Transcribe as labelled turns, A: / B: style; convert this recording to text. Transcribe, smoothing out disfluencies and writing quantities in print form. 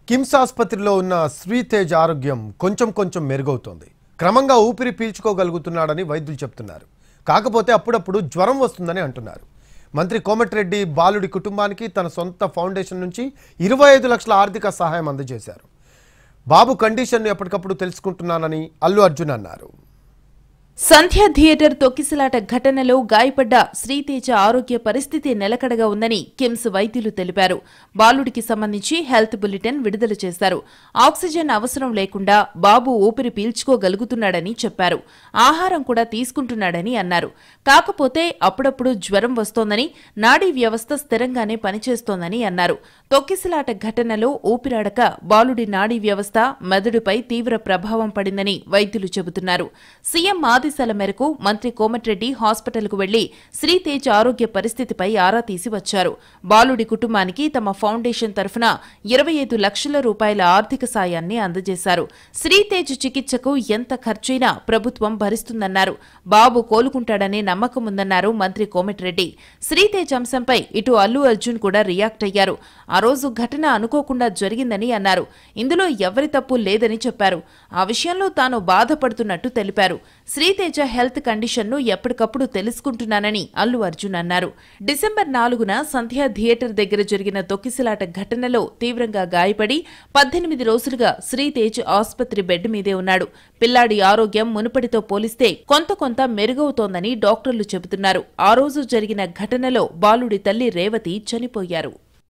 A: కిమ్స్ ఆసుపత్రిలో ఉన్న శ్రీతేజ్ ఆరోగ్యం కొంచెం మెరుగవుతోంది. క్రమంగా ఊపిరి పీల్చుకోగలుగుతున్నాడని వైద్యులు చెప్తున్నారు. కాకపోతే అప్పుడప్పుడు జ్వరం వస్తుందని అంటున్నారు. మంత్రి కోమటిరెడ్డి బాలుడి కుటుంబానికి తన సొంత ఫౌండేషన్ నుంచి 25 లక్షల ఆర్థిక సహాయం అందజేశారు. బాబు కండిషన్ ఎప్పటికప్పుడు తెలుసుకుంటున్నానని అల్లు అర్జున్ అన్నారు.
B: సంధ్య థియేటర్ తొక్కిసలాట ఘటనలో గాయపడ్డ శ్రీతేజ ఆరోగ్య పరిస్థితి నిలకడగా ఉందని కిమ్స్ వైద్యులు తెలిపారు. బాలుడికి సంబంధించి హెల్త్ బులెటిన్ విడుదల చేశారు. ఆక్సిజన్ అవసరం లేకుండా బాబు ఊపిరి పీల్చుకోగలుగుతున్నాడని చెప్పారు. ఆహారం కూడా తీసుకుంటున్నాడని అన్నారు. కాకపోతే అప్పుడప్పుడు జ్వరం వస్తోందని, నాడీ వ్యవస్థ స్థిరంగానే పనిచేస్తోందని అన్నారు. తొక్కిసలాట ఘటనలో ఊపిరాడక బాలుడి నాడీ వ్యవస్థ, మెదడుపై తీవ్ర ప్రభావం పడిందని వైద్యులు చెబుతున్నారు. సీఎం ఆదేశాల మేరకు మంత్రి కోమటిరెడ్డి హాస్పిటల్కు వెళ్లి శ్రీతేజ్ ఆరోగ్య పరిస్థితిపై ఆరా తీసి వచ్చారు. బాలుడి కుటుంబానికి తమ ఫౌండేషన్ తరఫున 25 లక్షల రూపాయల ఆర్థిక సాయాన్ని అందజేశారు. శ్రీతేజ్ చికిత్సకు ఎంత ఖర్చైనా ప్రభుత్వం భరిస్తుందన్నారు. బాబు కోలుకుంటాడనే నమ్మకం ఉందన్నారు మంత్రి కోమటిరెడ్డి. శ్రీతేజ్ అంశంపై ఇటు అల్లు అర్జున్ కూడా రియాక్ట్ అయ్యారు. ఆ రోజు ఘటన అనుకోకుండా జరిగిందని అన్నారు. ఇందులో ఎవరి తప్పు లేదని చెప్పారు. ఆ విషయంలో తాను బాధపడుతున్నట్టు తెలిపారు. శ్రీతేజ హెల్త్ కండిషన్ను ఎప్పటికప్పుడు తెలుసుకుంటున్నానని అల్లు అర్జున్ అన్నారు. డిసెంబర్ 4న సంధ్య థియేటర్ దగ్గర జరిగిన తొక్కిసలాట ఘటనలో తీవ్రంగా గాయపడి 18 రోజులుగా శ్రీతేజ్ ఆసుపత్రి బెడ్ మీదే ఉన్నాడు. పిల్లాడి ఆరోగ్యం మునుపటితో పోలిస్తే కొంత మెరుగవుతోందని డాక్టర్లు చెబుతున్నారు. ఆ రోజు జరిగిన ఘటనలో బాలుడి తల్లి రేవతి చనిపోయారు.